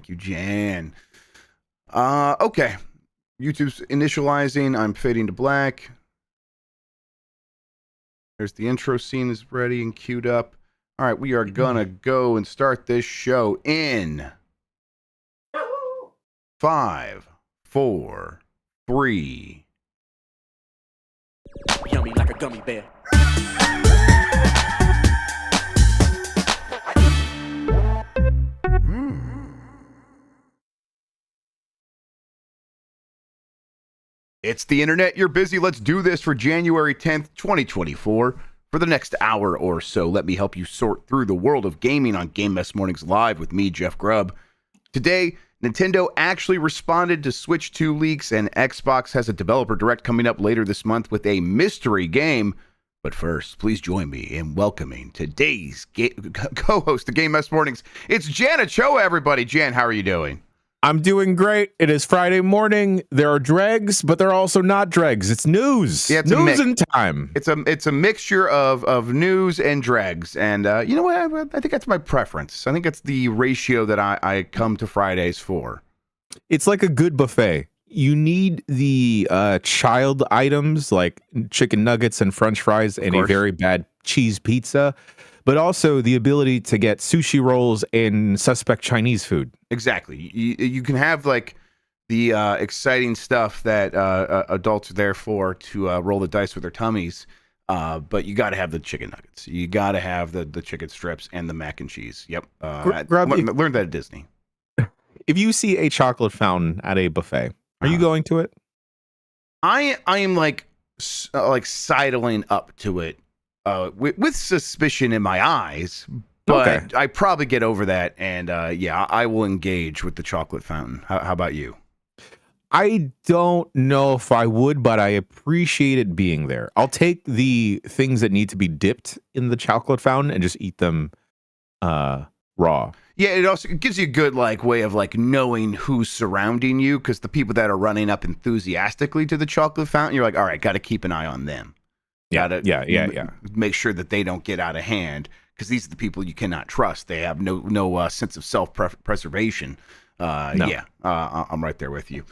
Thank you, Jan. Okay. YouTube's initializing. I'm fading to black. There's the intro scene is ready and queued up. All right, we are gonna go and start this show in 5, 4, 3. Yummy like a gummy bear. It's the internet. You're busy. Let's do this for January 10th, 2024. For the next hour or so, let me help you sort through the world of gaming on Game Mess Mornings Live with me, Jeff Grubb. Today, Nintendo actually responded to Switch 2 leaks, and Xbox has a developer direct coming up later this month with a mystery game. But first, please join me in welcoming today's co-host of Game Mess Mornings. It's Jan Ochoa, everybody. Jan, how are you doing? I'm doing great. It is Friday morning. There are dregs, but there are also not dregs. It's news. Yeah, it's news in time. It's a mixture of news and dregs. And you know what? I think that's my preference. I think it's the ratio that I come to Fridays for. It's like a good buffet. You need the child items like chicken nuggets and French fries and a very bad cheese pizza, but also the ability to get sushi rolls and suspect Chinese food. Exactly. You can have like the exciting stuff that adults are there for to roll the dice with their tummies, but you got to have the chicken nuggets. You got to have the chicken strips and the mac and cheese. Yep. I learned that at Disney. If you see a chocolate fountain at a buffet, are you going to it? I am like sidling up to it with suspicion in my eyes. But okay. I probably get over that, and I will engage with the chocolate fountain. How about you? I don't know if I would, but I appreciate it being there. I'll take the things that need to be dipped in the chocolate fountain and just eat them raw. Yeah, it also gives you a good way of knowing who's surrounding you, because the people that are running up enthusiastically to the chocolate fountain, you're like, all right, got to keep an eye on them. Yeah. Make sure that they don't get out of hand. Because these are the people you cannot trust. They have no sense of self-preservation. No. I'm right there with you.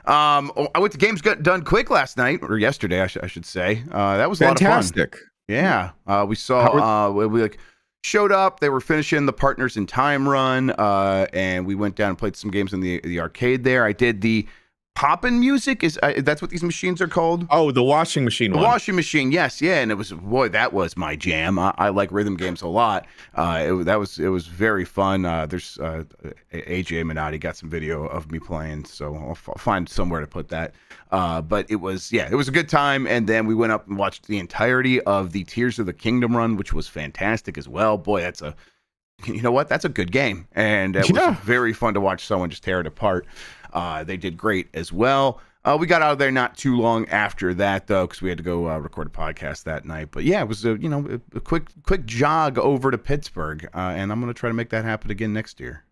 I went to Games Got Done Quick last night, or yesterday, I should say. That was fantastic. A lot of fun. Yeah, we saw. We showed up. They were finishing the Partners in Time run, and we went down and played some games in the arcade there. I did the Poppin' music that's what these machines are called? Oh, the washing machine. Washing machine, yes, yeah, and it was that was my jam. I like rhythm games a lot. It was very fun. There's AJ Minotti got some video of me playing, so I'll find somewhere to put that. But it was a good time, and then we went up and watched the entirety of the Tears of the Kingdom run, which was fantastic as well. Boy, that's a good game, and it was very fun to watch someone just tear it apart. They did great as well. We got out of there not too long after that, though, because we had to go record a podcast that night. But yeah, it was a quick jog over to Pittsburgh, and I'm going to try to make that happen again next year.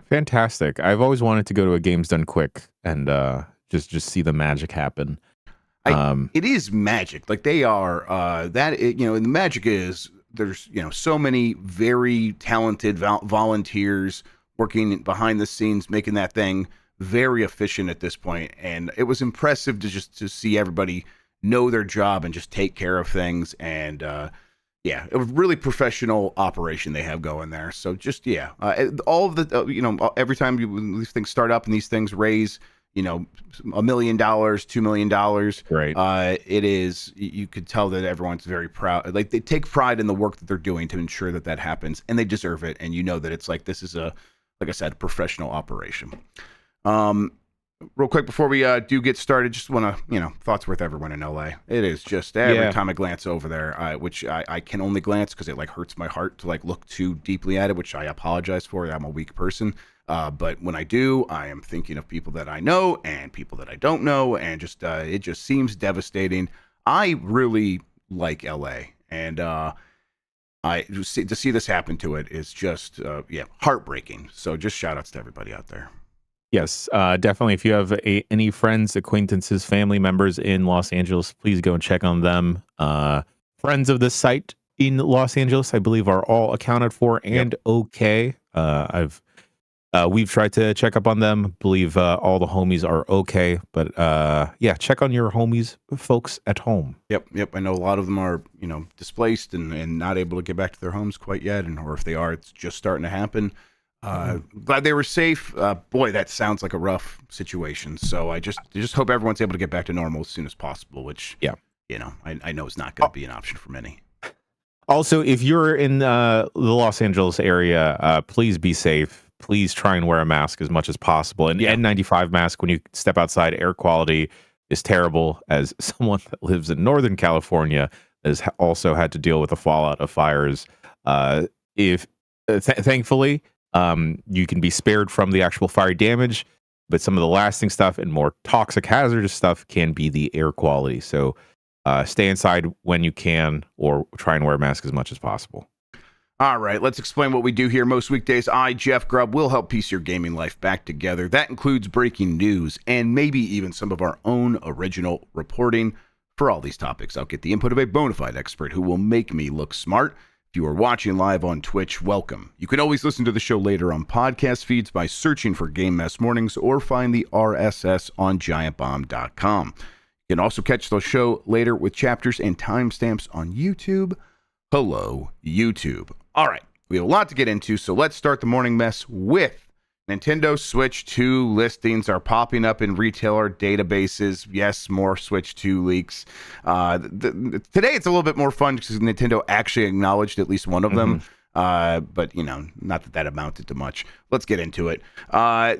Fantastic! I've always wanted to go to a Games Done Quick and just see the magic happen. It is magic. Like they are and the magic is there's so many very talented volunteers working behind the scenes, making that thing very efficient at this point, and it was impressive to see everybody know their job and just take care of things. And it was really professional operation they have going there. So just all of the every time these things start up and these things raise $1 million, $2 million, right? It is, you could tell that everyone's very proud. Like they take pride in the work that they're doing to ensure that happens, and they deserve it. And that it's this is like I said, a professional operation. Real quick before we do get started, just want to, thoughts worth everyone in LA. It is just every time I glance over there, which I can only glance because it hurts my heart to look too deeply at it, which I apologize for. I'm a weak person. But when I do, I am thinking of people that I know and people that I don't know, and just it just seems devastating. I really like LA, and to see this happen to it is just heartbreaking. So just shout outs to everybody out there. Yes, definitely. If you have any friends, acquaintances, family members in Los Angeles, please go and check on them. Friends of the site in Los Angeles, I believe, are all accounted for and okay. I've We've tried to check up on them. Believe all the homies are okay, but yeah, check on your homies, folks at home. Yep. I know a lot of them are, displaced and not able to get back to their homes quite yet, or if they are, it's just starting to happen. Glad they were safe. Boy, that sounds like a rough situation. So I just hope everyone's able to get back to normal as soon as possible. Which, I know is not going to be an option for many. Also, if you're in the Los Angeles area, please be safe. Please try and wear a mask as much as possible. An N95 mask when you step outside, air quality is terrible. As someone that lives in Northern California has also had to deal with the fallout of fires. Thankfully, you can be spared from the actual fire damage, but some of the lasting stuff and more toxic, hazardous stuff can be the air quality. So stay inside when you can, or try and wear a mask as much as possible. All right, let's explain what we do here. Most weekdays, I, Jeff Grubb, will help piece your gaming life back together. That includes breaking news and maybe even some of our own original reporting. For all these topics, I'll get the input of a bona fide expert who will make me look smart. If you are watching live on Twitch, welcome. You can always listen to the show later on podcast feeds by searching for Game Mess Mornings or find the RSS on giantbomb.com. You can also catch the show later with chapters and timestamps on YouTube. Hello, YouTube. All right, we have a lot to get into, so let's start the morning mess with Nintendo Switch 2 listings are popping up in retailer databases. Yes, more Switch 2 leaks. Today it's a little bit more fun because Nintendo actually acknowledged at least one of them. But, not that amounted to much. Let's get into it.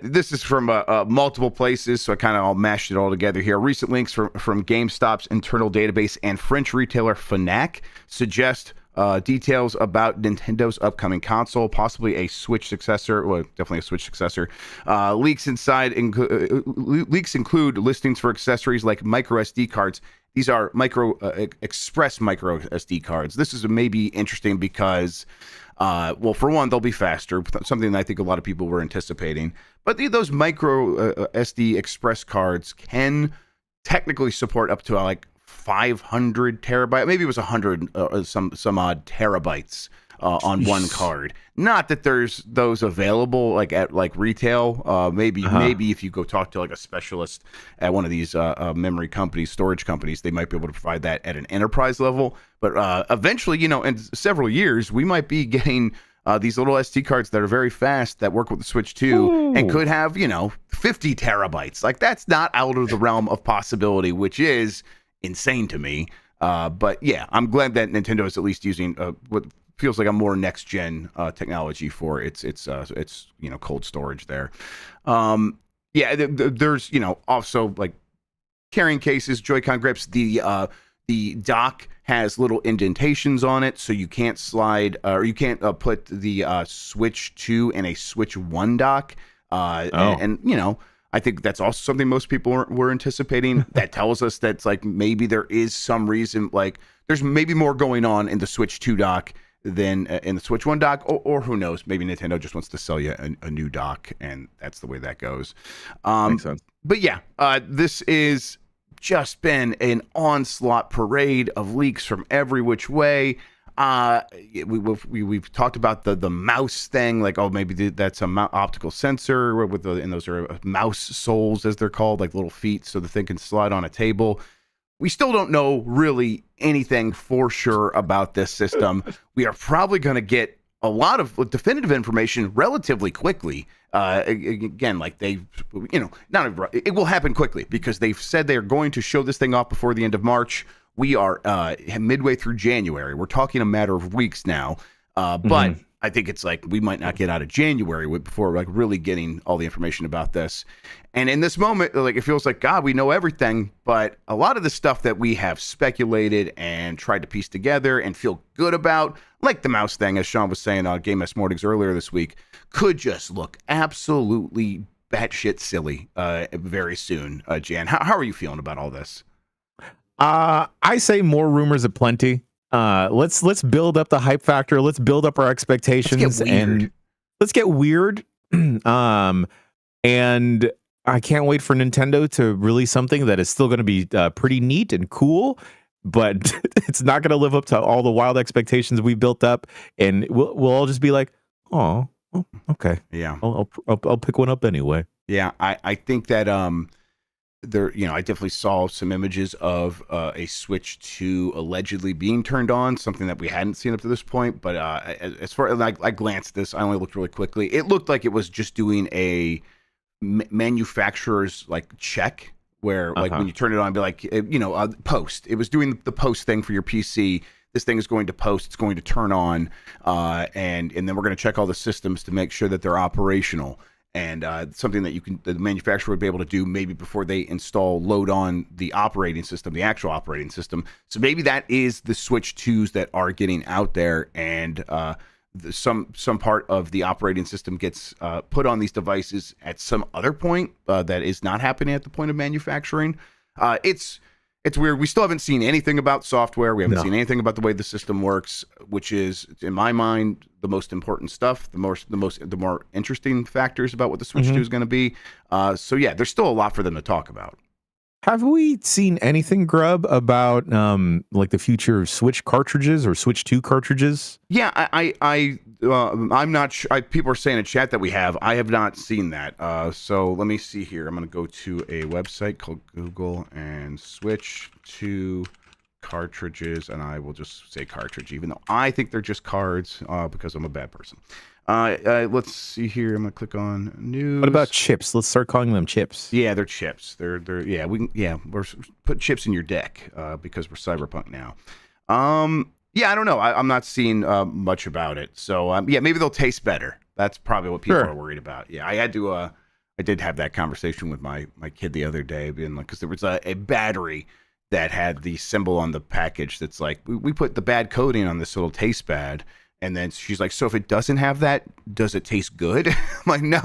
This is from multiple places, so I kind of all mashed it all together here. Recent links from GameStop's internal database and French retailer Fnac suggest details about Nintendo's upcoming console, possibly a Switch successor. Well, definitely a Switch successor. Leaks include listings for accessories like micro SD cards. These are express micro SD cards. This is maybe interesting because, for one, they'll be faster, something that I think a lot of people were anticipating. But those micro SD express cards can technically support up to 500 terabytes. Maybe it was 100 some odd terabytes on one card. Not that there's those available at retail. Maybe if you go talk to a specialist at one of these memory companies, storage companies, they might be able to provide that at an enterprise level. But eventually, in several years, we might be getting these little SD cards that are very fast that work with the Switch 2 and could have 50 terabytes. That's not out of the realm of possibility, which is insane to me. But yeah, I'm glad that Nintendo is at least using what feels like a more next gen technology for its cold storage there. There's also carrying cases, Joy-Con grips. The dock has little indentations on it, so you can't slide or you can't put the Switch 2 in a Switch 1 dock. And I think that's also something most people were anticipating. That tells us that's maybe there is some reason, there's maybe more going on in the Switch 2 dock than in the Switch 1 dock, or who knows, maybe Nintendo just wants to sell you a new dock, and that's the way that goes. Makes sense. But yeah, this is just been an onslaught parade of leaks from every which way. We've talked about the mouse thing, maybe that's a optical sensor and those are mouse soles, as they're called, little feet, so the thing can slide on a table. We still don't know really anything for sure about this system. We are probably going to get a lot of definitive information relatively quickly. Again, it will happen quickly because they've said they are going to show this thing off before the end of March. We are midway through January. We're talking a matter of weeks now. But I think it's we might not get out of January before really getting all the information about this. And in this moment, it feels like, God, we know everything. But a lot of the stuff that we have speculated and tried to piece together and feel good about, like the mouse thing, as Sean was saying on Game Mess Mornings earlier this week, could just look absolutely batshit silly very soon. Jan, how are you feeling about all this? I say more rumors aplenty. Let's build up the hype factor. Let's build up our expectations and let's get weird. And I can't wait for Nintendo to release something that is still going to be pretty neat and cool, but it's not going to live up to all the wild expectations we built up. And we'll all just be like, oh, Oh, okay. Yeah. I'll pick one up anyway. Yeah, I think that there, I definitely saw some images of a Switch 2 allegedly being turned on, something that we hadn't seen up to this point. But as far as I glanced at this, I only looked really quickly. It looked like it was just doing a manufacturer's like check, where like when you turn it on, be like, post. It was doing the post thing for your PC. This thing is going to post. It's going to turn on, and then we're going to check all the systems to make sure that they're operational. And something that the manufacturer would be able to do maybe before they load on the operating system, the actual operating system. So maybe that is the Switch 2s that are getting out there, and some part of the operating system gets put on these devices at some other point that is not happening at the point of manufacturing. It's weird. We still haven't seen anything about software. We haven't seen anything about the way the system works, which is, in my mind, the most important stuff. The more interesting factors about what the Switch 2 is going to be. So yeah, there's still a lot for them to talk about. Have we seen anything, Grubb, about like the future of Switch cartridges or Switch 2 cartridges? Yeah, I'm not sure. People are saying in chat that we have. I have not seen that. So let me see here. I'm going to go to a website called Google and Switch 2 cartridges, and I will just say cartridge, even though I think they're just cards because I'm a bad person. Let's see here. I'm gonna click on news. What about chips? Let's start calling them chips. Yeah, they're chips. We're put chips in your deck because we're cyberpunk now. Yeah, I don't know. I'm not seeing much about it. So yeah, maybe they'll taste better. That's probably what people are worried about. Yeah, I did have that conversation with my kid the other day, being like, because there was a battery that had the symbol on the package that's like, we put the bad coating on this, so it'll taste bad. And then she's like, so if it doesn't have that, does it taste good? I'm like, no,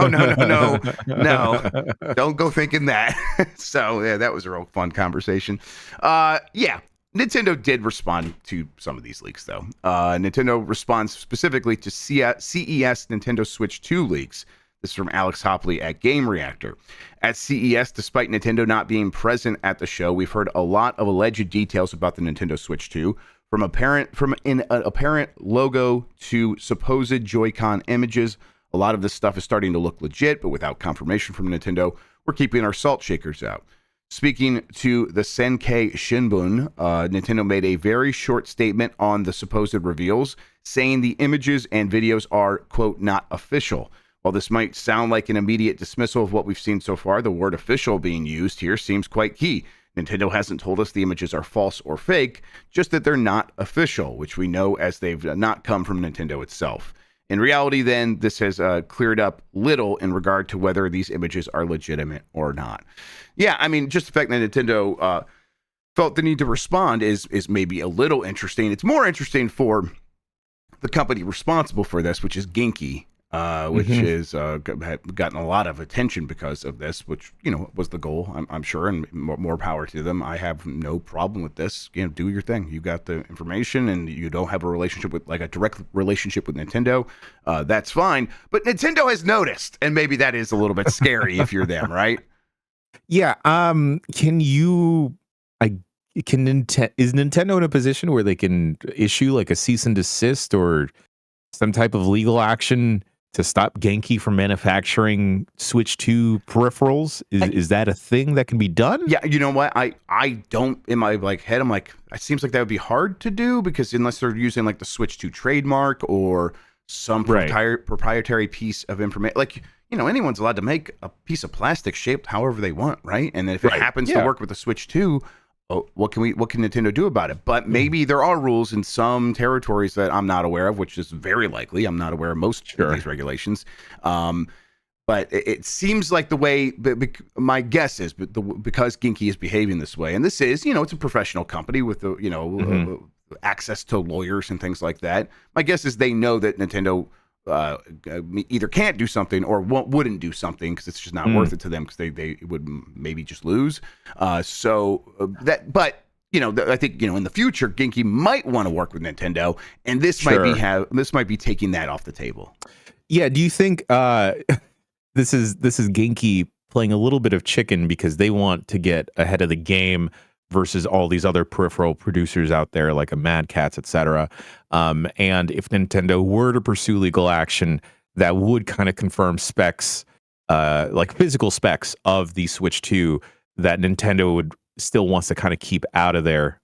don't go thinking that. So yeah, that was a real fun conversation. Yeah, Nintendo did respond to some of these leaks, though. Nintendo responds specifically to CES Nintendo Switch 2 leaks. This is from Alex Hopley at Game Reactor. At CES, despite Nintendo not being present at the show, we've heard a lot of alleged details about the Nintendo Switch 2. From an apparent logo to supposed Joy-Con images, a lot of this stuff is starting to look legit, but without confirmation from Nintendo, we're keeping our salt shakers out. Speaking to the Senkei Shinbun, Nintendo made a very short statement on the supposed reveals, saying the images and videos are, quote, not official. While this might sound like an immediate dismissal of what we've seen so far, the word official being used here seems quite key. Nintendo hasn't told us the images are false or fake, just that they're not official, which we know as they've not come from Nintendo itself. In reality, then, this has cleared up little in regard to whether these images are legitimate or not. Yeah, I mean, just the fact that Nintendo felt the need to respond is maybe a little interesting. It's more interesting for the company responsible for this, which is Genki. Which is gotten a lot of attention because of this, which was the goal, I'm sure, and more power to them. I have no problem with this. Do your thing. You got the information, and you don't have a direct relationship with Nintendo. That's fine. But Nintendo has noticed, and maybe that is a little bit scary if you're them, right? Yeah. Is Nintendo in a position where they can issue like a cease and desist or some type of legal action to stop Genki from manufacturing Switch 2 peripherals? Is that a thing that can be done? Yeah, you know what? I don't, in my head, I'm like, it seems like that would be hard to do, because unless they're using like the Switch 2 trademark or some proprietary piece of information, like, anyone's allowed to make a piece of plastic shaped however they want, right? And then if it happens to work with the Switch 2, what can Nintendo do about it? But maybe there are rules in some territories that I'm not aware of, which is very likely. I'm not aware of most of these regulations. But it seems like the way, my guess is, because Genki is behaving this way, and this is, it's a professional company with access to lawyers and things like that. My guess is they know that Nintendo either can't do something or wouldn't do something because it's just not worth it to them, because they would maybe just lose. I think in the future Genki might want to work with Nintendo, and this might be taking that off the table. Yeah. Do you think this is Genki playing a little bit of chicken because they want to get ahead of the game versus all these other peripheral producers out there like a Mad Catz, etc. And if Nintendo were to pursue legal action, that would kind of confirm specs, like physical specs of the Switch 2 that Nintendo would still wants to kind of keep out of there.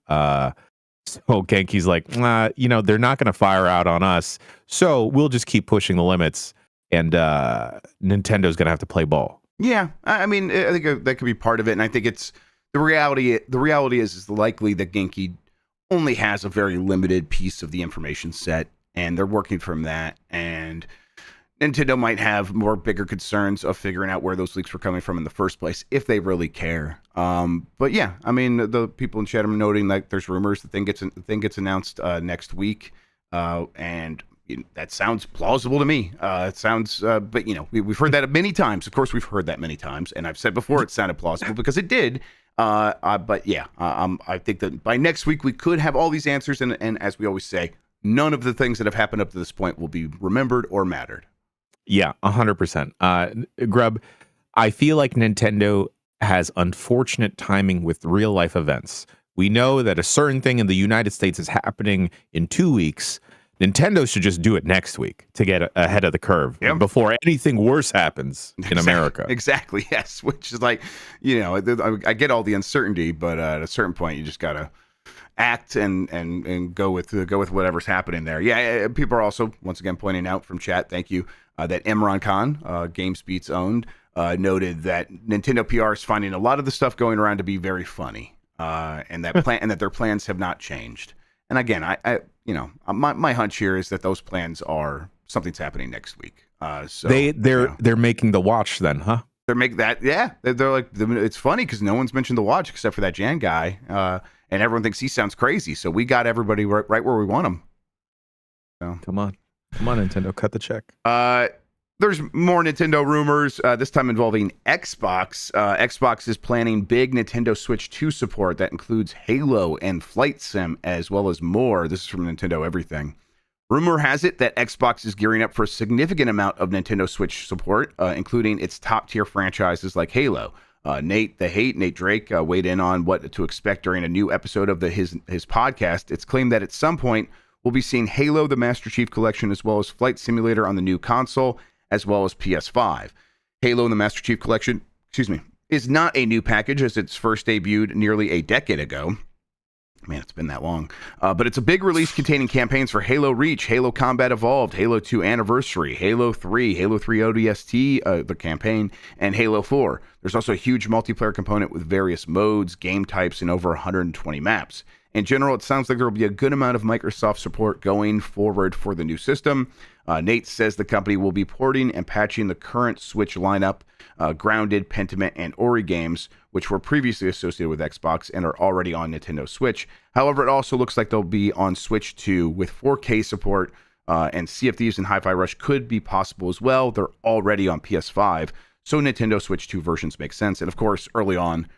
So Genki's like, they're not going to fire out on us, so we'll just keep pushing the limits, and Nintendo's going to have to play ball. Yeah, I mean, I think that could be part of it, and I think it's the reality. The reality is likely that Genki only has a very limited piece of the information set, and they're working from that, and Nintendo might have bigger concerns of figuring out where those leaks were coming from in the first place, if they really care. But yeah, I mean, the people in chat are noting that there's rumors the thing gets announced next week, and that sounds plausible to me. It sounds, but we've heard that many times. Of course, we've heard that many times, and I've said before it sounded plausible because it did. But yeah, I think that by next week we could have all these answers, and as we always say, none of the things that have happened up to this point will be remembered or mattered. Yeah, 100%. Grubb, I feel like Nintendo has unfortunate timing with real life events. We know that a certain thing in the United States is happening in 2 weeks. Nintendo should just do it next week to get ahead of the curve before anything worse happens in America. Exactly, yes. Which is like, I get all the uncertainty, but at a certain point, you just gotta act and go with whatever's happening there. Yeah, people are also once again pointing out from chat. Thank you. That Imran Khan, GameSpeed's owned, noted that Nintendo PR is finding a lot of the stuff going around to be very funny, and that their plans have not changed. And again, my hunch here is that those plans are something's happening next week. So they're making the watch then, huh? They're making that, yeah. They're like, it's funny because no one's mentioned the watch except for that Jan guy, and everyone thinks he sounds crazy. So we got everybody right where we want them. So Come on, Nintendo, cut the check. There's more Nintendo rumors, this time involving Xbox. Xbox is planning big Nintendo Switch 2 support that includes Halo and Flight Sim, as well as more. This is from Nintendo Everything. Rumor has it that Xbox is gearing up for a significant amount of Nintendo Switch support, including its top-tier franchises like Halo. Nate Drake, weighed in on what to expect during a new episode of his podcast. It's claimed that at some point, we'll be seeing Halo, the Master Chief Collection, as well as Flight Simulator on the new console, as well as PS5. Halo and the Master Chief Collection, is not a new package as it's first debuted nearly a decade ago. Man, it's been that long. But it's a big release containing campaigns for Halo Reach, Halo Combat Evolved, Halo 2 Anniversary, Halo 3, Halo 3 ODST, the campaign, and Halo 4. There's also a huge multiplayer component with various modes, game types, and over 120 maps. In general, it sounds like there will be a good amount of Microsoft support going forward for the new system. Nate says the company will be porting and patching the current Switch lineup, Grounded, Pentiment, and Ori games, which were previously associated with Xbox and are already on Nintendo Switch. However, it also looks like they'll be on Switch 2 with 4K support, and Sea of Thieves and Hi-Fi Rush could be possible as well. They're already on PS5, so Nintendo Switch 2 versions make sense. And of course, early on,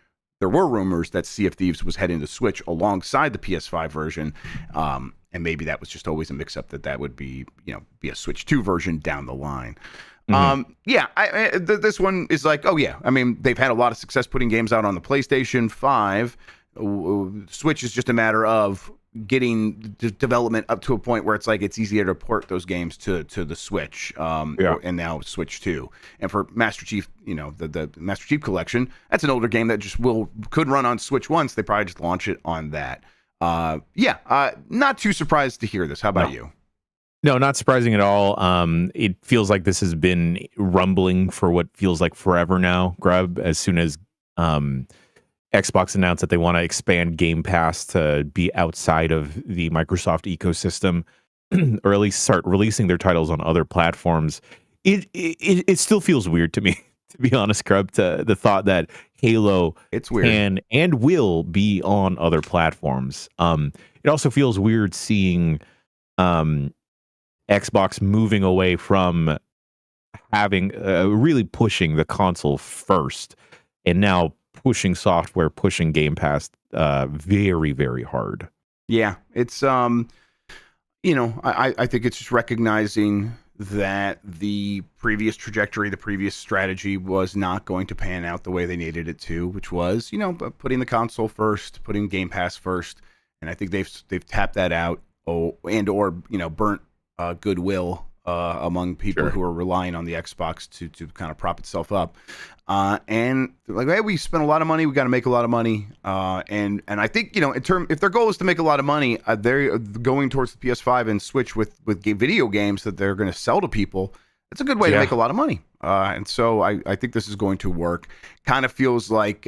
there were rumors that Sea of Thieves was heading to Switch alongside the PS5 version, and maybe that was just always a mix-up that would be a Switch 2 version down the line. Mm-hmm. This one is like, I mean, they've had a lot of success putting games out on the PlayStation 5. Switch is just a matter of getting development up to a point where it's like it's easier to port those games to the Switch, and now Switch 2. And for Master Chief, the Master Chief Collection, that's an older game that just could run on Switch once. They probably just launch it on that. Not too surprised to hear this. How about you? No, not surprising at all. It feels like this has been rumbling for what feels like forever now, Grubb. As soon as Xbox announced that they want to expand Game Pass to be outside of the Microsoft ecosystem, or at least start releasing their titles on other platforms, it still feels weird to me, to be honest, Grubb, to the thought that Halo can and will be on other platforms. It also feels weird seeing Xbox moving away from having really pushing the console first, and now pushing software, pushing Game Pass very, very hard. Yeah, it's I think it's just recognizing that the previous trajectory, the previous strategy was not going to pan out the way they needed it to, which was, putting the console first, putting Game Pass first. And I think they've tapped that out, or burnt goodwill among people Sure. who are relying on the Xbox to kind of prop itself up. And like, hey, we spent a lot of money, we got to make a lot of money. And I think, if their goal is to make a lot of money, they're going towards the PS5 and Switch with video games that they're going to sell to people. It's a good way to make a lot of money. And so I think this is going to work. Kind of feels like,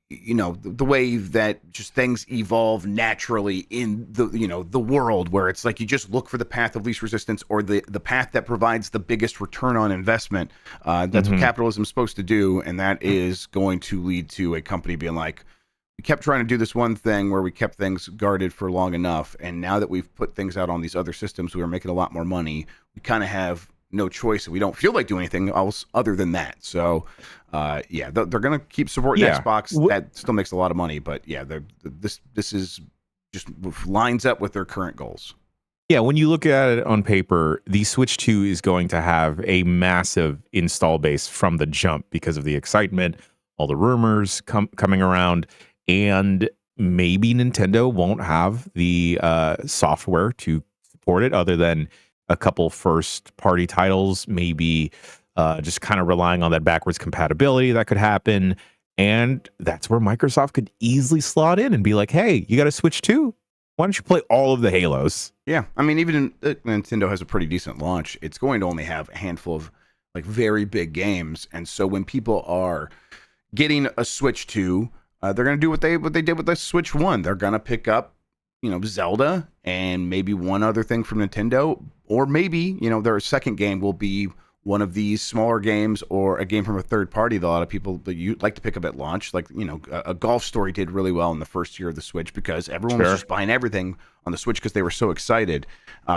the way that just things evolve naturally in the world, where it's like you just look for the path of least resistance, or the path that provides the biggest return on investment. That's what capitalism is supposed to do. And that is going to lead to a company being like, we kept trying to do this one thing where we kept things guarded for long enough, and now that we've put things out on these other systems, we are making a lot more money. We kind of have no choice, and we don't feel like doing anything else other than that. So, they're going to keep supporting Xbox. That still makes a lot of money, but this is just lines up with their current goals. Yeah, when you look at it on paper, the Switch 2 is going to have a massive install base from the jump because of the excitement, all the rumors coming around. And maybe Nintendo won't have the software to support it, other than a couple first-party titles, maybe just kind of relying on that backwards compatibility that could happen. And that's where Microsoft could easily slot in and be like, hey, you got a Switch 2? Why don't you play all of the Halos? Yeah, I mean, even Nintendo has a pretty decent launch. It's going to only have a handful of like very big games. And so when people are getting a Switch 2, they're going to do what they did with the Switch 1. They're going to pick up, Zelda and maybe one other thing from Nintendo, or maybe, their second game will be one of these smaller games or a game from a third party that a lot of people that you like to pick up at launch. Like, a Golf Story did really well in the first year of the Switch because everyone was just buying everything on the Switch because they were so excited.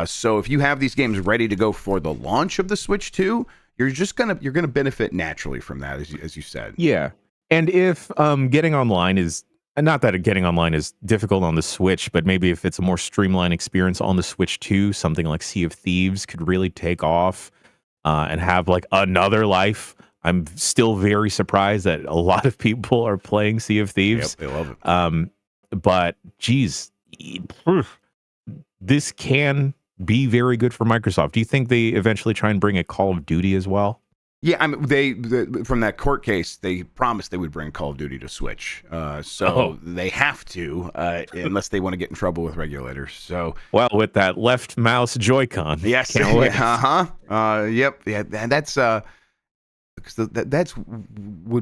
So if you have these games ready to go for the launch of the Switch 2, you're gonna benefit naturally from that, as you said. Yeah. And if getting online is, not that getting online is difficult on the Switch, but maybe if it's a more streamlined experience on the Switch 2, something like Sea of Thieves could really take off and have like another life. I'm still very surprised that a lot of people are playing Sea of Thieves. Yep, they love it. But geez, this can be very good for Microsoft. Do you think they eventually try and bring a Call of Duty as well? Yeah, I mean, from that court case, they promised they would bring Call of Duty to Switch. They have to, unless they want to get in trouble with regulators. So, well, with that left mouse Joy-Con, yes, can't wait. Yep, yeah, and that's would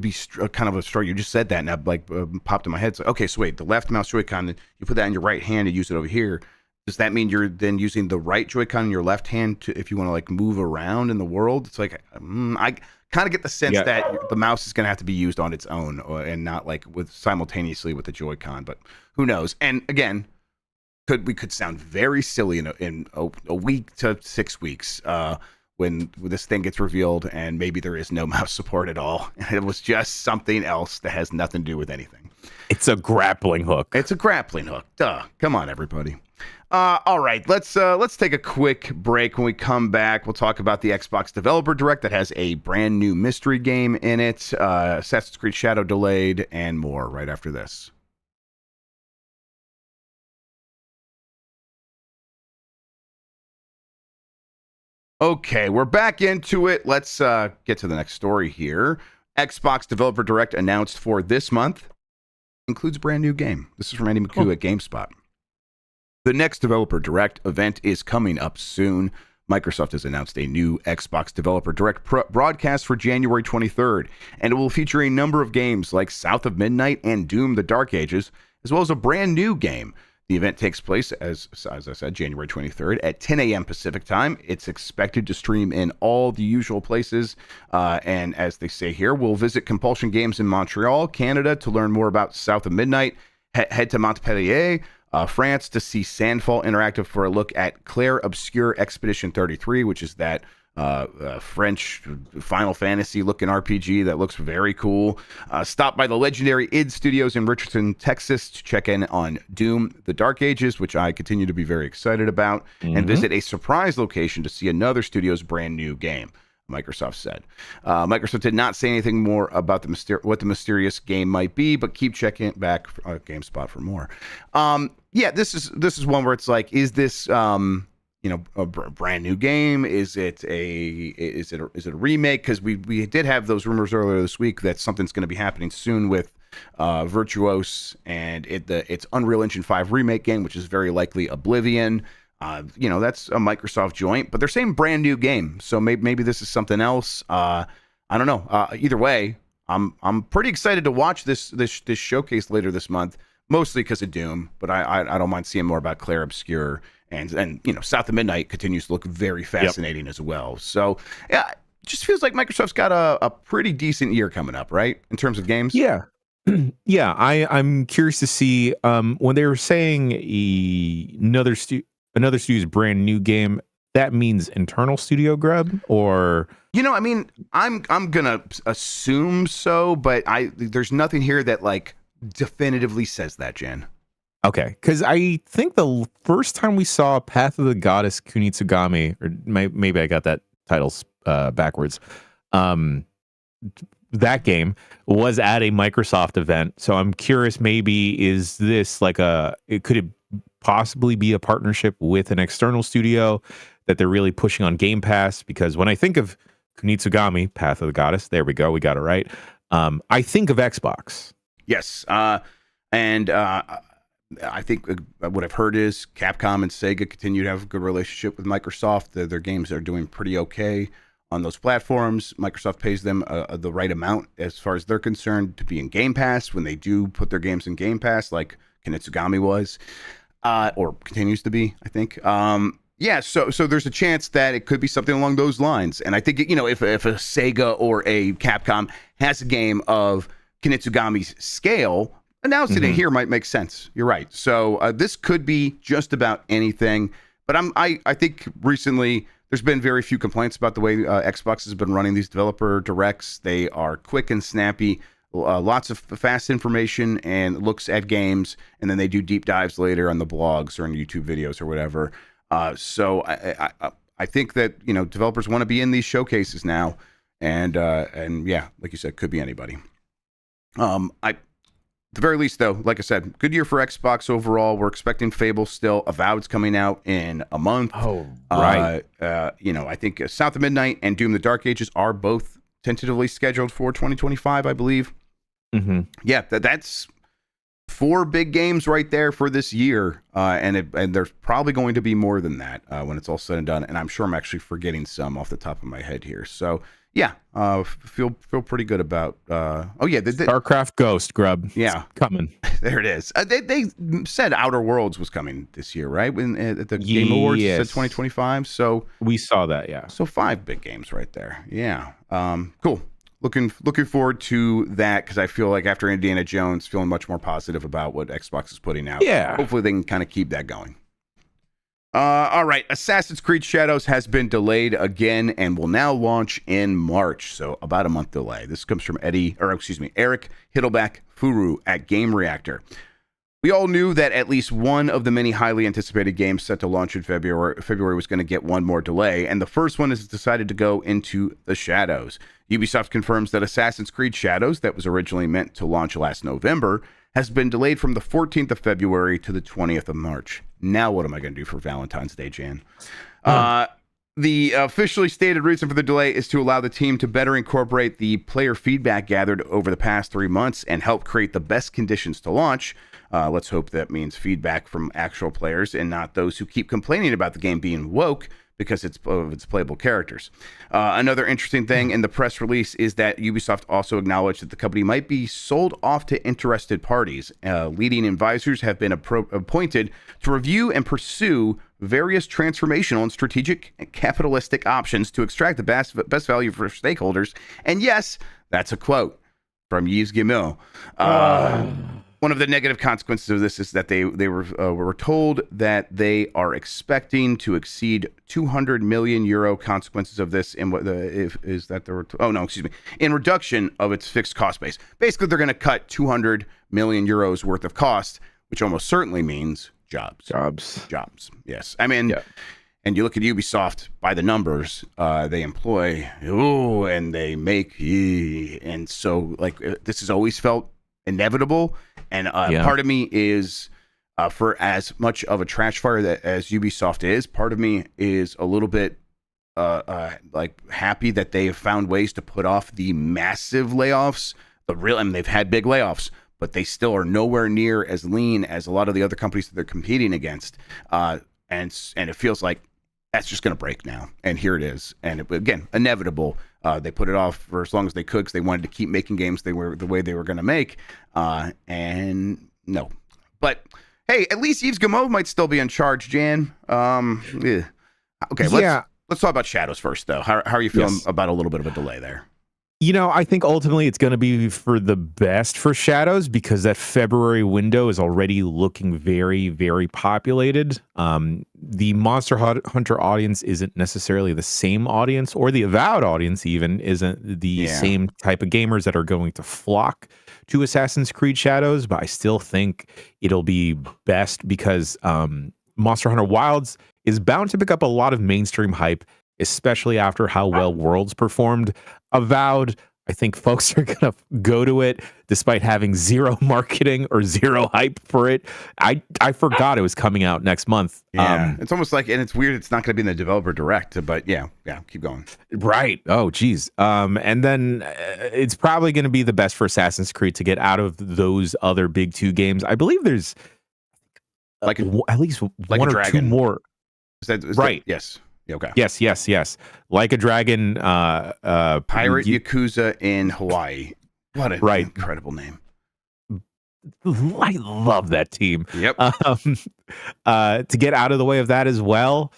be kind of a story. You just said that, and that popped in my head. So, okay, so wait, the left mouse Joy-Con, you put that in your right hand and use it over here. Does that mean you're then using the right Joy-Con in your left hand if you want to like move around in the world? It's like I kind of get the sense that the mouse is going to have to be used on its own and not like simultaneously with the Joy-Con. But who knows? And again, we could sound very silly in a week to 6 weeks when this thing gets revealed and maybe there is no mouse support at all. It was just something else that has nothing to do with anything. It's a grappling hook. It's a grappling hook. Duh. Come on, everybody. All right, let's take a quick break. When we come back, we'll talk about the Xbox Developer Direct that has a brand new mystery game in it, Assassin's Creed Shadow delayed, and more right after this. Okay, we're back into it. Let's get to the next story here. Xbox Developer Direct announced for this month includes a brand new game. This is from Andy McHugh at GameSpot. The next Developer Direct event is coming up soon. Microsoft has announced a new Xbox Developer Direct broadcast for January 23rd, and it will feature a number of games like South of Midnight and Doom: The Dark Ages, as well as a brand new game. The event takes place, as I said, January 23rd at 10 a.m. Pacific time. It's expected to stream in all the usual places. And as they say here, we'll visit Compulsion Games in Montreal, Canada, to learn more about South of Midnight. Head to Montpellier, France, to see Sandfall Interactive for a look at Claire Obscure Expedition 33, which is that French Final Fantasy looking RPG that looks very cool. Stop by the legendary id Studios in Richardson, Texas to check in on Doom: The Dark Ages, which I continue to be very excited about, and visit a surprise location to see another studio's brand new game, Microsoft said. Microsoft did not say anything more about what the mysterious game might be, but keep checking back GameSpot for more. This is one where it's like, is this a brand new game? Is it a remake? Because we did have those rumors earlier this week that something's going to be happening soon with Virtuos and its Unreal Engine 5 remake game, which is very likely Oblivion. That's a Microsoft joint, but they're saying brand new game. So maybe this is something else. I don't know. Either way, I'm pretty excited to watch this showcase later this month, mostly because of Doom, but I don't mind seeing more about Claire Obscure, and South of Midnight continues to look very fascinating as well. So yeah, it just feels like Microsoft's got a pretty decent year coming up, right, in terms of games. Yeah. Yeah, I'm curious to see when they were saying another studio's brand new game. That means internal studio, Grubb, or I'm gonna assume so, but there's nothing here that like definitively says that, Jan. Okay, because I think the first time we saw Path of the Goddess Kunitsugami, or maybe I got that titles backwards. That game was at a Microsoft event, so I'm curious. Maybe is this like could it possibly be a partnership with an external studio that they're really pushing on Game Pass? Because when I think of Kunitsugami, Path of the Goddess, there we go, we got it right. I think of Xbox. Yes, and I think what I've heard is Capcom and Sega continue to have a good relationship with Microsoft. Their games are doing pretty okay on those platforms. Microsoft pays them the right amount as far as they're concerned to be in Game Pass when they do put their games in Game Pass, like Kunitsugami was, or continues to be, I think. So there's a chance that it could be something along those lines. And I think, if a Sega or a Capcom has a game of Kunitsugami's scale, announcing it here might make sense. You're right. So this could be just about anything. But I think recently there's been very few complaints about the way Xbox has been running these developer directs. They are quick and snappy, lots of fast information and looks at games, and then they do deep dives later on the blogs or in YouTube videos or whatever. So I think that developers want to be in these showcases now, and yeah, like you said, could be anybody. At the very least, though, like I said, good year for Xbox overall. We're expecting Fable still. Avowed's coming out in a month. Oh, right. I think South of Midnight and Doom: The Dark Ages are both tentatively scheduled for 2025, I believe. Mm-hmm. Yeah, that's 4 big games right there for this year, and there's probably going to be more than that when it's all said and done. And I'm sure I'm actually forgetting some off the top of my head here. So yeah, feel pretty good about. StarCraft Ghost, Grubb. Yeah, it's coming. There it is. They said Outer Worlds was coming this year, right? When at the Game Awards it said 2025. So we saw that. Yeah. So 5 big games right there. Yeah. Cool. Looking forward to that, because I feel like after Indiana Jones, feeling much more positive about what Xbox is putting out. Yeah. Hopefully they can kind of keep that going. All right. Assassin's Creed Shadows has been delayed again and will now launch in March. So about a month delay. This comes from Eric Hittelback Furu at Game Reactor. We all knew that at least one of the many highly anticipated games set to launch in February was going to get one more delay, and the first one has decided to go into the shadows. Ubisoft confirms that Assassin's Creed Shadows, that was originally meant to launch last November, has been delayed from the 14th of February to the 20th of March. Now what am I going to do for Valentine's Day, Jan? The officially stated reason for the delay is to allow the team to better incorporate the player feedback gathered over the past 3 months and help create the best conditions to launch. Let's hope that means feedback from actual players and not those who keep complaining about the game being woke because of its playable characters. Another interesting thing in the press release is that Ubisoft also acknowledged that the company might be sold off to interested parties. Leading advisors have been appointed to review and pursue various transformational and strategic and capitalistic options to extract the best value for stakeholders. And yes, that's a quote from Yves Guillemot. One of the negative consequences of this is that they were told that they are expecting to exceed 200 million euro consequences of this in in reduction of its fixed cost base. Basically, they're going to cut 200 million euros worth of cost, which almost certainly means jobs. Yes. I mean, yeah. And you look at Ubisoft by the numbers, they employ, and they make, and so like this has always felt inevitable. And part of me is For as much of a trash fire that as Ubisoft is, part of me is a little bit like happy that they have found ways to put off the massive layoffs. I mean, they've had big layoffs, but they still are nowhere near as lean as a lot of the other companies that they're competing against. And it feels like that's just going to break now. And here it is. And again, inevitable. They put it off for as long as they could because they wanted to keep making games the way they were going to make. And no. But hey, at least Yves Guillemot might still be in charge, Jan. Yeah. Okay, let's talk about Shadows first, though. How are you feeling about a little bit of a delay there? I think ultimately it's going to be for the best for Shadows because that February window is already looking very, very populated. The Monster Hunter audience isn't necessarily the same audience, or the Avowed audience even isn't the same type of gamers that are going to flock to Assassin's Creed Shadows, but I still think it'll be best because Monster Hunter Wilds is bound to pick up a lot of mainstream hype, especially after how well Worlds performed. Avowed, I think folks are going to go to it despite having zero marketing or zero hype for it. I forgot it was coming out next month. Yeah, it's almost like, and it's weird, it's not going to be in the developer direct, but yeah, keep going. Right. Oh, geez. And then it's probably going to be the best for Assassin's Creed to get out of those other big two games. I believe there's at least like one or two more. Is that right? Yes. Okay. Yes. Like a Dragon. Pirate Yakuza in Hawaii. What an incredible name. I love that team. Yep. To get out of the way of that as well.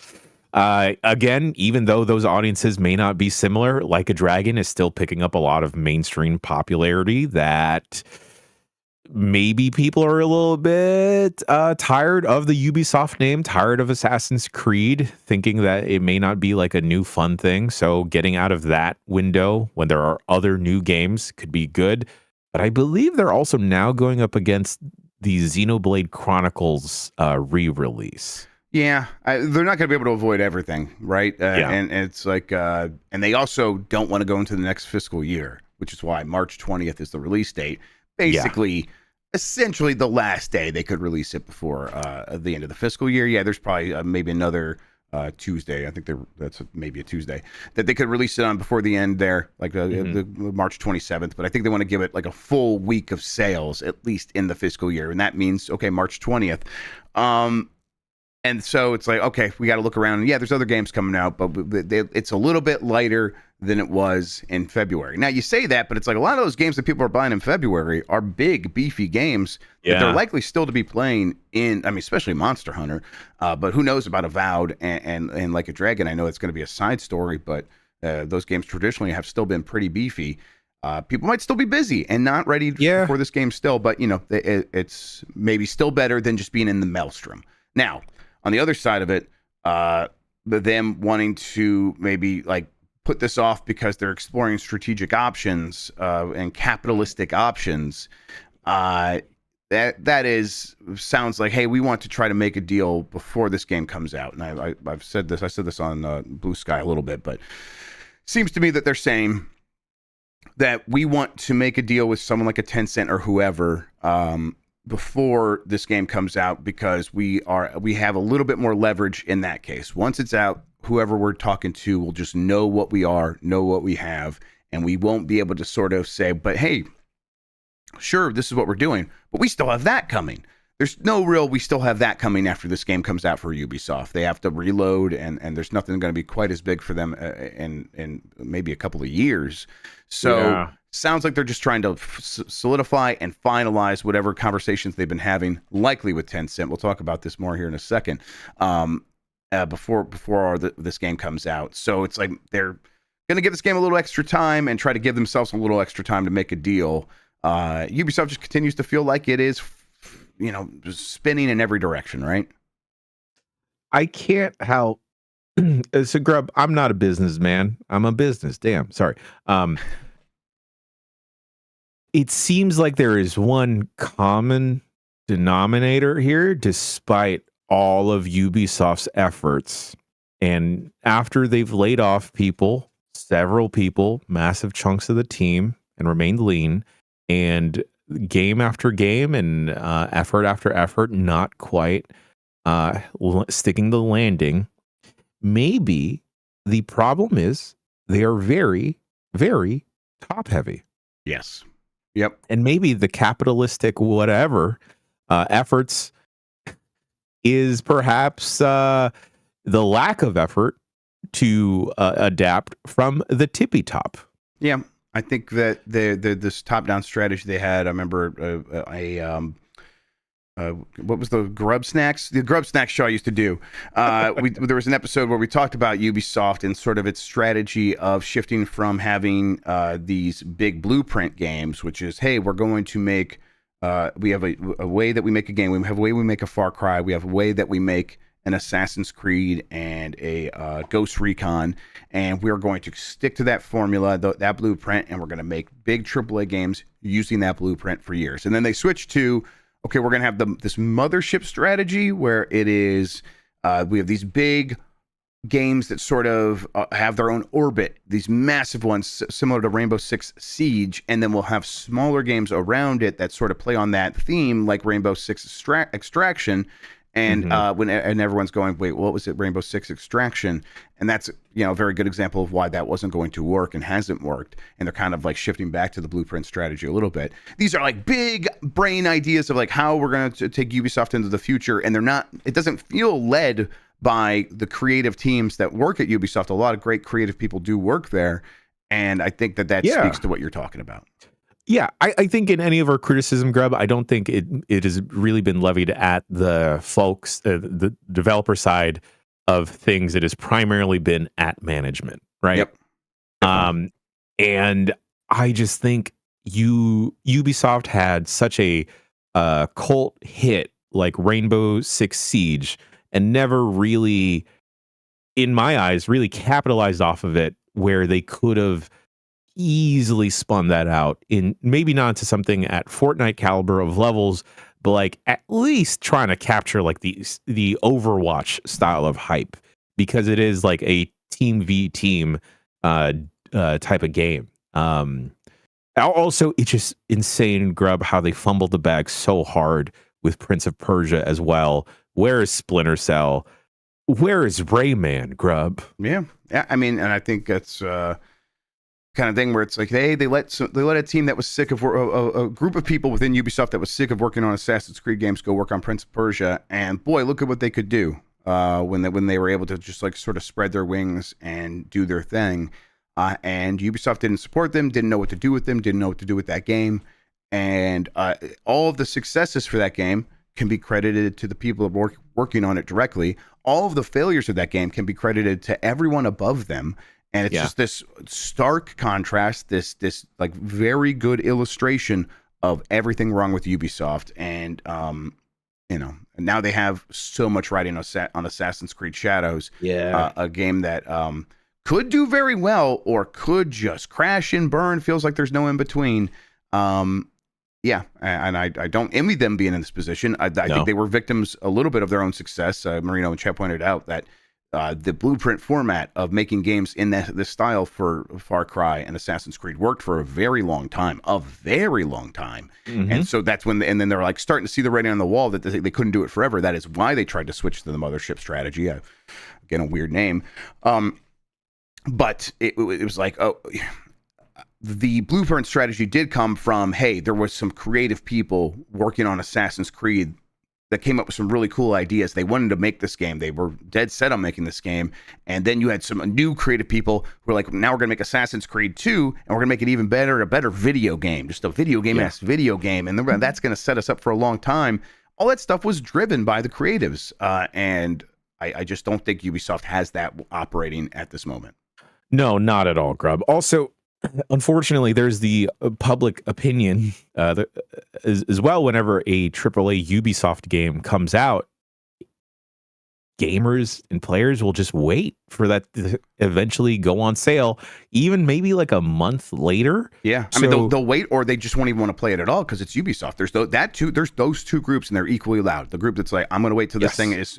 Again, even though those audiences may not be similar, Like a Dragon is still picking up a lot of mainstream popularity that maybe people are a little bit tired of the Ubisoft name, tired of Assassin's Creed, thinking that it may not be like a new fun thing. So getting out of that window when there are other new games could be good. But I believe they're also now going up against the Xenoblade Chronicles re-release. Yeah, they're not going to be able to avoid everything, right? And it's like, and they also don't want to go into the next fiscal year, which is why March 20th is the release date. Basically, essentially the last day they could release it before the end of the fiscal year. Yeah, there's probably maybe another Tuesday. I think that's maybe a Tuesday that they could release it on before the end there, like the March 27th. But I think they want to give it like a full week of sales, at least in the fiscal year. And that means, okay, March 20th. And so it's like, okay, we got to look around. Yeah, there's other games coming out, but it's a little bit lighter than it was in February. Now, you say that, but it's like a lot of those games that people are buying in February are big, beefy games that they're likely still to be playing in, I mean, especially Monster Hunter. But who knows about Avowed and Like a Dragon? I know it's going to be a side story, but those games traditionally have still been pretty beefy. People might still be busy and not ready for this game still, but, it's maybe still better than just being in the maelstrom. Now, on the other side of it, them wanting to maybe like put this off because they're exploring strategic options and capitalistic options. That sounds like, hey, we want to try to make a deal before this game comes out. And I've said this. I said this on Blue Sky a little bit, but it seems to me that they're saying that we want to make a deal with someone like a Tencent or whoever. Before this game comes out, because we have a little bit more leverage in that case. Once it's out, whoever we're talking to will just know what we are, know what we have, and we won't be able to sort of say, but hey, sure, this is what we're doing, but we still have that coming. There's no real, we still have that coming after this game comes out for Ubisoft. They have to reload, and there's nothing going to be quite as big for them in maybe a couple of years. So sounds like they're just trying to solidify and finalize whatever conversations they've been having, likely with Tencent. We'll talk about this more here in a second, before this game comes out. So it's like they're going to give this game a little extra time and try to give themselves a little extra time to make a deal. Ubisoft just continues to feel like it is, just spinning in every direction, right? I can't help. So, Grubb, I'm not a businessman. I'm a business. Damn, sorry. It seems like there is one common denominator here, despite all of Ubisoft's efforts. And after they've laid off several people, massive chunks of the team, and remained lean, and game after game and effort after effort, not quite sticking the landing. Maybe the problem is they are very, very top heavy. Yes. Yep. And maybe the capitalistic whatever efforts is perhaps the lack of effort to adapt from the tippy top. Yeah, I think that this top-down strategy they had. I remember what was the Grubb Snacks? The Grubb Snacks show I used to do. There was an episode where we talked about Ubisoft and sort of its strategy of shifting from having these big blueprint games, which is, hey, we're going to make. We have a way that we make a game. We have a way we make a Far Cry. We have a way that we make an Assassin's Creed and a Ghost Recon, and we're going to stick to that formula, that blueprint, and we're going to make big AAA games using that blueprint for years. And then they switch to, okay, we're going to have this mothership strategy where it is, we have these big games that sort of have their own orbit, these massive ones similar to Rainbow Six Siege, and then we'll have smaller games around it that sort of play on that theme, like Rainbow Six Extraction. And and everyone's going, wait, what was it? Rainbow Six Extraction, and that's a very good example of why that wasn't going to work and hasn't worked. And they're kind of like shifting back to the blueprint strategy a little bit. These are like big brain ideas of like how we're going to take Ubisoft into the future, and they're not. It doesn't feel led by the creative teams that work at Ubisoft. A lot of great creative people do work there, and I think that speaks to what you're talking about. Yeah, I think in any of our criticism, Grubb, I don't think it has really been levied at the folks, the developer side of things. It has primarily been at management, right? Yep. And I just think Ubisoft had such a cult hit like Rainbow Six Siege and never really, in my eyes, really capitalized off of it where they could have easily spun that out in maybe not to something at Fortnite caliber of levels, but like at least trying to capture like the Overwatch style of hype, because it is like a team v team type of game. Also, it's just insane, Grubb, how they fumbled the bag so hard with Prince of Persia as well. Where is Splinter Cell? Where is Rayman, Grubb? Yeah. I mean, and I think that's kind of thing where it's like, hey, they let a team that was sick of a group of people within Ubisoft that was sick of working on Assassin's Creed games go work on Prince of Persia, and boy, look at what they could do when they were able to just like sort of spread their wings and do their thing. And Ubisoft didn't support them, didn't know what to do with them, didn't know what to do with that game, and all of the successes for that game can be credited to the people working on it directly. All of the failures of that game can be credited to everyone above them. And it's just this stark contrast, this like very good illustration of everything wrong with Ubisoft. And, now they have so much riding on Assassin's Creed Shadows. Yeah. A game that could do very well or could just crash and burn. Feels like there's no in between. And I don't envy them being in this position. I think they were victims a little bit of their own success. Marino and Chet pointed out that the blueprint format of making games in this style for Far Cry and Assassin's Creed worked for a very long time. And so that's when, and then they're like starting to see the writing on the wall that they couldn't do it forever. That is why they tried to switch to the mothership strategy. Again, a weird name. But it was like, the blueprint strategy did come from, hey, there was some creative people working on Assassin's Creed that came up with some really cool ideas. They wanted to make this game. They were dead set on making this game. And then you had some new creative people who were like, now we're going to make Assassin's Creed 2, and we're going to make it even better, a better video game, just a video game-ass video game. And that's going to set us up for a long time. All that stuff was driven by the creatives. And I just don't think Ubisoft has that operating at this moment. No, not at all, Grubb. Also, unfortunately, there's the public opinion as well. Whenever a AAA Ubisoft game comes out, gamers and players will just wait for that to eventually go on sale, even maybe like a month later. Yeah, I mean, they'll wait, or they just won't even want to play it at all because it's Ubisoft. There's those two groups, and they're equally loud. The group that's like, I'm going to wait till this thing is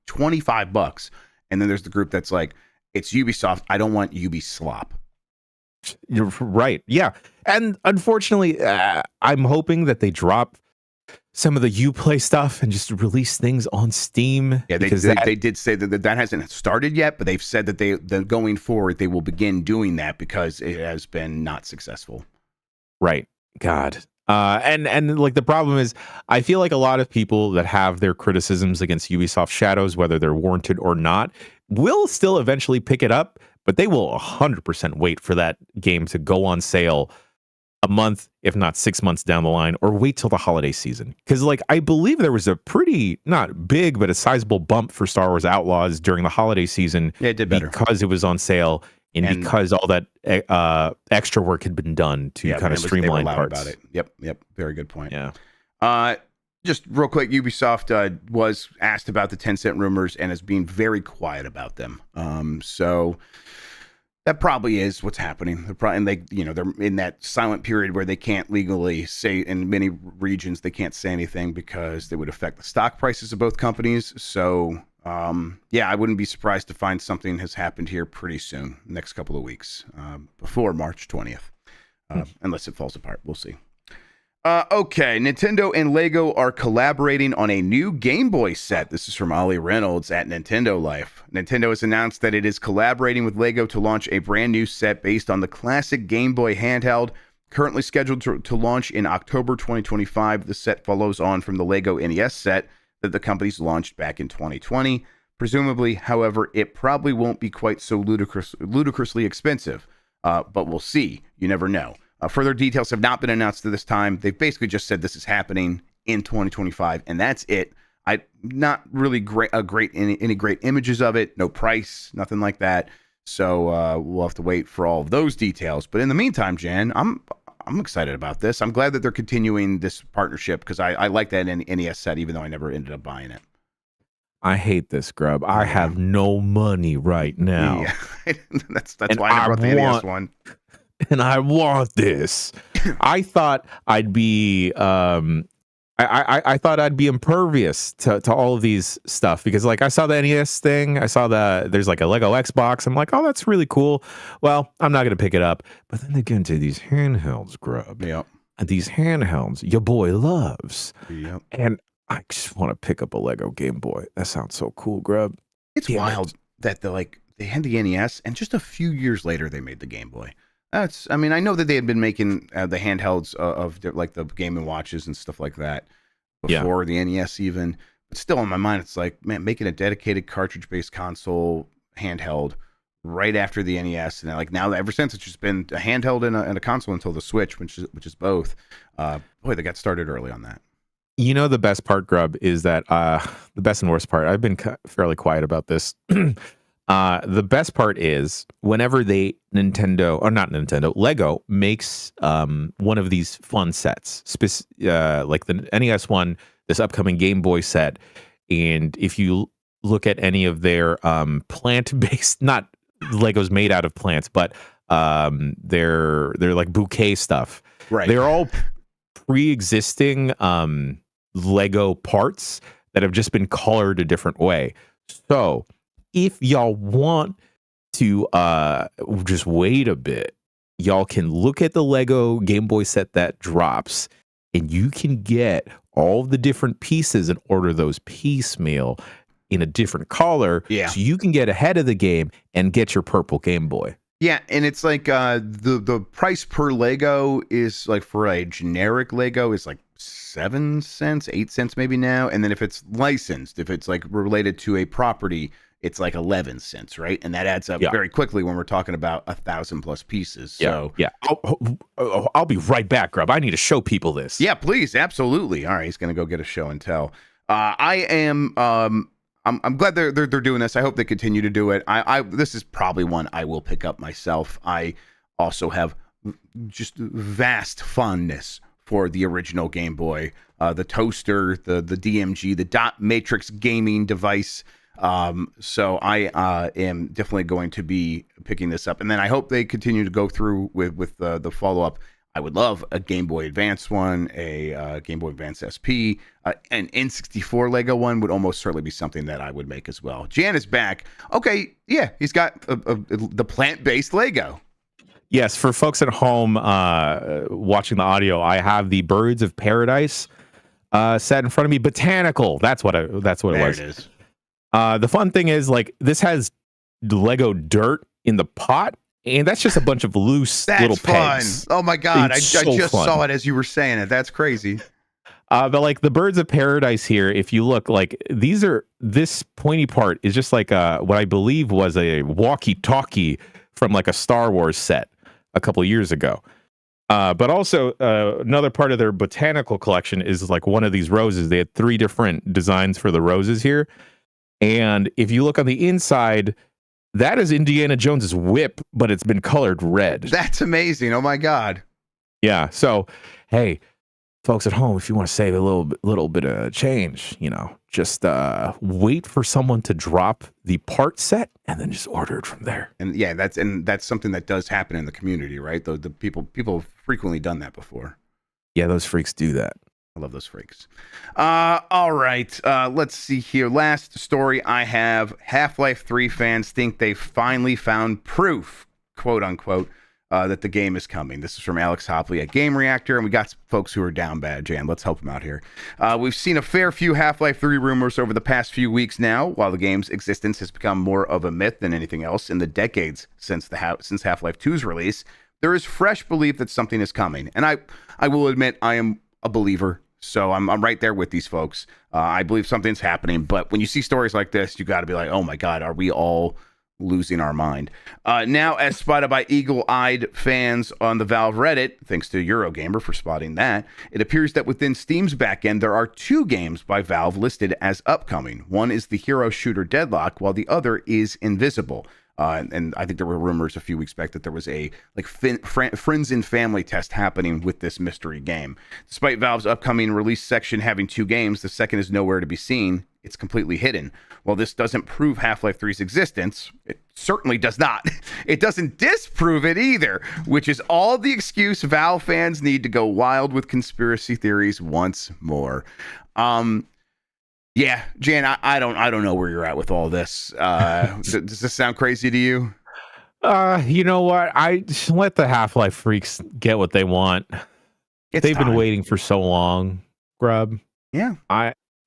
$25, and then there's the group that's like, it's Ubisoft. I don't want Ubi slop. You're right. Yeah. And unfortunately, I'm hoping that they drop some of the Uplay stuff and just release things on Steam. Yeah, because they did say that hasn't started yet, but they've said that that going forward they will begin doing that because it has been not successful. Right. God. And like the problem is, I feel like a lot of people that have their criticisms against Ubisoft Shadows, whether they're warranted or not, will still eventually pick it up, but they will 100% wait for that game to go on sale a month, if not 6 months down the line, or wait till the holiday season. Because like I believe there was a pretty, not big, but a sizable bump for Star Wars Outlaws during the holiday season. Yeah, it did better because it was on sale. And because all that extra work had been done to kind of streamline parts. About it. Yep. Very good point. Yeah. Just real quick, Ubisoft was asked about the Tencent rumors and is being very quiet about them. So that probably is what's happening. And they're in that silent period where they can't legally say, in many regions, they can't say anything because they would affect the stock prices of both companies. So I wouldn't be surprised to find something has happened here pretty soon, next couple of weeks, before March 20th, unless it falls apart. We'll see. Okay, Nintendo and Lego are collaborating on a new Game Boy set. This is from Ollie Reynolds at Nintendo Life. Nintendo has announced that it is collaborating with Lego to launch a brand new set based on the classic Game Boy handheld. Currently scheduled to launch in October 2025, the set follows on from the Lego NES set that the company's launched back in 2020. Presumably, however, it probably won't be quite so ludicrously expensive, but we'll see. You never know. Further details have not been announced at this time. They've basically just said this is happening in 2025, and that's it. Not really any great images of it, no price, nothing like that. So we'll have to wait for all of those details. But in the meantime, Jan, I'm excited about this. I'm glad that they're continuing this partnership because I like that NES set, even though I never ended up buying it. I hate this, Grubb. I have no money right now. Yeah. that's why I brought the NES one. And I want this. I thought I'd be I thought I'd be impervious to all of these stuff because like I saw the NES thing, I saw there's like a Lego Xbox. I'm like, oh, that's really cool. Well, I'm not gonna pick it up. But then they get into these handhelds, Grubb. Yep. And these handhelds your boy loves. Yep. And I just want to pick up a Lego Game Boy. That sounds so cool, Grubb. It's wild that they had the NES and just a few years later they made the Game Boy. I know that they had been making the handhelds of like the Game & Watches and stuff like that before the NES even. But still in my mind, it's like, man, making a dedicated cartridge-based console handheld right after the NES. And like now, ever since, it's just been a handheld and a console until the Switch, which is both. Boy, they got started early on that. You know, the best part, Grubb, is that the best and worst part, I've been fairly quiet about this. The best part is whenever Lego makes one of these fun sets, like the NES one, this upcoming Game Boy set, and if you look at any of their plant-based, not Legos made out of plants, but they're like bouquet stuff. Right. They're all pre-existing Lego parts that have just been colored a different way. So if y'all want to just wait a bit, y'all can look at the Lego Game Boy set that drops, and you can get all the different pieces and order those piecemeal in a different color. Yeah. So you can get ahead of the game and get your purple Game Boy. Yeah, and it's like the price per Lego is like for a generic Lego is like 7 cents, 8 cents maybe now. And then if it's licensed, if it's like related to a property, it's like 11 cents, right? And that adds up very quickly when we're talking about 1,000+ pieces. So yeah. I'll be right back, Grubb. I need to show people this. Yeah, please, absolutely. All right, he's gonna go get a show and tell. I'm glad they're doing this. I hope they continue to do it. This is probably one I will pick up myself. I also have just vast fondness for the original Game Boy, the toaster, the DMG, the dot matrix gaming device. So I am definitely going to be picking this up, and then I hope they continue to go through with the follow up. I would love a Game Boy Advance one, a Game Boy Advance SP, an N64 Lego one would almost certainly be something that I would make as well. Jan is back. Okay, yeah, he's got the plant-based Lego. Yes, for folks at home watching the audio, I have the Birds of Paradise set in front of me. Botanical. That's what it was. There it is. The fun thing is, like, this has Lego dirt in the pot, and that's just a bunch of loose little pegs. Oh my god! I just saw it as you were saying it. That's crazy. But like the Birds of Paradise here, if you look, like this pointy part is just like what I believe was a walkie-talkie from like a Star Wars set a couple of years ago. But also another part of their botanical collection is like one of these roses. They had 3 different designs for the roses here. And if you look on the inside, that is Indiana Jones's whip, but it's been colored red. That's amazing. Oh my god. Yeah. So, hey, folks at home, if you want to save a little bit of change, just wait for someone to drop the part set and then just order it from there. And yeah, that's something that does happen in the community, right? The people have frequently done that before. Yeah, those freaks do that. I love those freaks. All right. Let's see here. Last story I have. Half-Life 3 fans think they finally found proof, quote unquote, that the game is coming. This is from Alex Hopley at Game Reactor, and we got some folks who are down bad. Jan, let's help them out here. We've seen a fair few Half-Life 3 rumors over the past few weeks now, while the game's existence has become more of a myth than anything else in the decades since Half-Life 2's release. There is fresh belief that something is coming, and I will admit I am a believer. So I'm right there with these folks. I believe something's happening, but when you see stories like this, you got to be like, oh my God, are we all losing our mind? Now, as spotted by eagle-eyed fans on the Valve Reddit, thanks to Eurogamer for spotting that, it appears that within Steam's backend, there are 2 games by Valve listed as upcoming. One is the hero shooter Deadlock, while the other is Invisible. And I think there were rumors a few weeks back that there was a friends and family test happening with this mystery game. Despite Valve's upcoming release section having 2 games, the second is nowhere to be seen. It's completely hidden. While this doesn't prove Half-Life 3's existence, it certainly does not. It doesn't disprove it either, which is all the excuse Valve fans need to go wild with conspiracy theories once more. Yeah, Jan, I don't know where you're at with all this. Does this sound crazy to you? You know what? I just let the Half-Life freaks get what they want. They've been waiting for so long, Grubb. Yeah.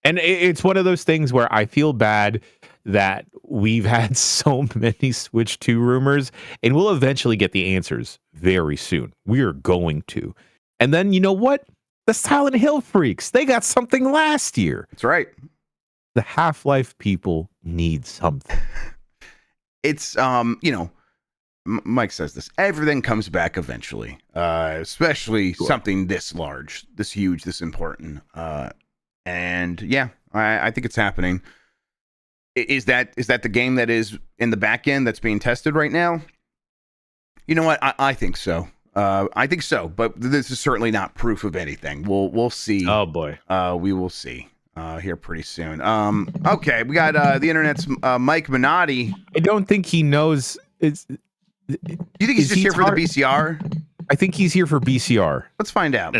And it's one of those things where I feel bad that we've had so many Switch 2 rumors, and we'll eventually get the answers very soon. We are going to. And then, you know what? The Silent Hill freaks, they got something last year. That's right. The Half-Life people need something. It's, Mike says this, everything comes back eventually, especially something this large, this huge, this important. And yeah, I think it's happening. Is that the game that is in the back end that's being tested right now? You know what? I think so. I think so, but this is certainly not proof of anything. We'll see. Oh boy. We will see. Here pretty soon. Okay, we got the internet's Mike Minotti. I don't think he knows. You think he's just here for the BCR? I think he's here for BCR. Let's find out.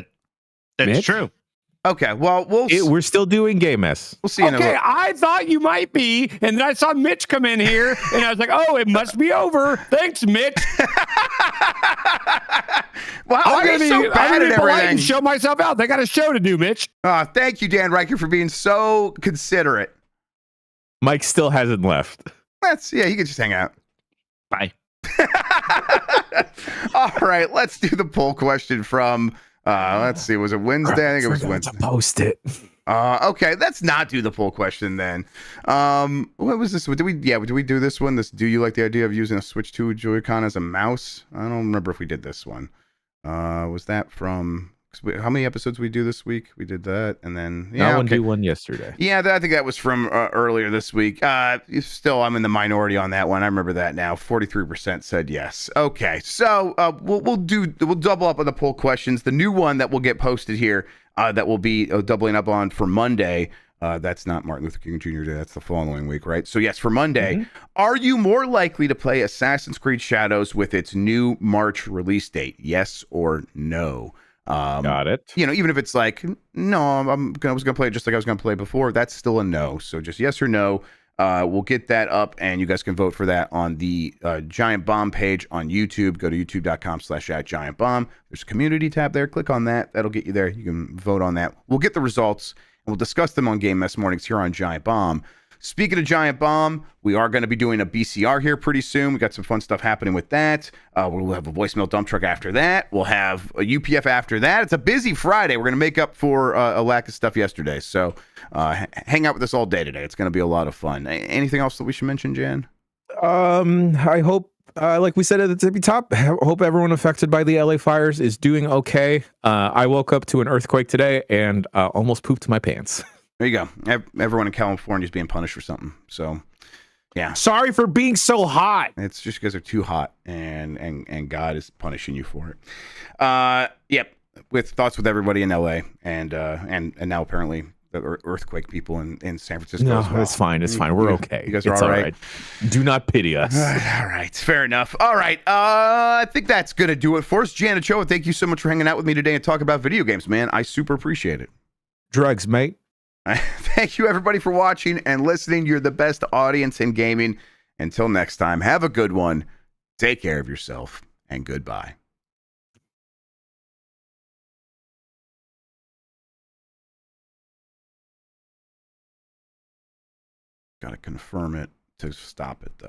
That's true. Okay, well, we're still doing Game S. We'll see. Okay, I thought you might be, and then I saw Mitch come in here, and I was like, "Oh, it must be over." Thanks, Mitch. Why are you so bad at everything? And show myself out. They got a show to do, Mitch. Thank you, Dan Riker, for being so considerate. Mike still hasn't left. He can just hang out. Bye. All right, let's do the poll question from. Let's see. Was it Wednesday? I think it was Wednesday. Post it. Okay, let's not do the poll question then. What was this? Did we do this one? Do you like the idea of using a Switch 2 Joy-Con as a mouse? I don't remember if we did this one. Was that from? How many episodes we do this week? We did that, and then do one yesterday. Yeah, I think that was from earlier this week. Still, I'm in the minority on that one. I remember that now. 43% said yes. Okay, so we'll double up on the poll questions. The new one that will get posted here, that will be doubling up on for Monday. That's not Martin Luther King Jr. Day. That's the following week, right? So yes, for Monday, Are you more likely to play Assassin's Creed Shadows with its new March release date? Yes or no? Got it. Even if it's like, no, I was going to play it just like I was going to play before, that's still a no. So just yes or no. We'll get that up, and you guys can vote for that on the Giant Bomb page on YouTube. Go to youtube.com/@giantbomb. There's a community tab there. Click on that. That'll get you there. You can vote on that. We'll get the results, and we'll discuss them on Game Mess Mornings here on Giant Bomb. Speaking of Giant Bomb, we are going to be doing a BCR here pretty soon. We got some fun stuff happening with that. We'll have a voicemail dump truck after that. We'll have a UPF after that. It's a busy Friday. We're going to make up for a lack of stuff yesterday. So hang out with us all day today. It's going to be a lot of fun. Anything else that we should mention, Jan? I hope, like we said at the tippy top, I hope everyone affected by the LA fires is doing okay. I woke up to an earthquake today and almost pooped my pants. There you go. Everyone in California is being punished for something. So, yeah. Sorry for being so hot. It's just because they're too hot, and God is punishing you for it. Yep. With thoughts with everybody in LA, and now apparently the earthquake people in San Francisco. No, as well. it's fine. It's fine. We're okay. You guys are it's all right. Do not pity us. All right. Fair enough. All right. I think that's going to do it for us. Jan Ochoa, thank you so much for hanging out with me today and talking about video games, man. I super appreciate it. Drugs, mate. Thank you, everybody, for watching and listening. You're the best audience in gaming. Until next time, have a good one. Take care of yourself, and goodbye. Got to confirm it to stop it, though.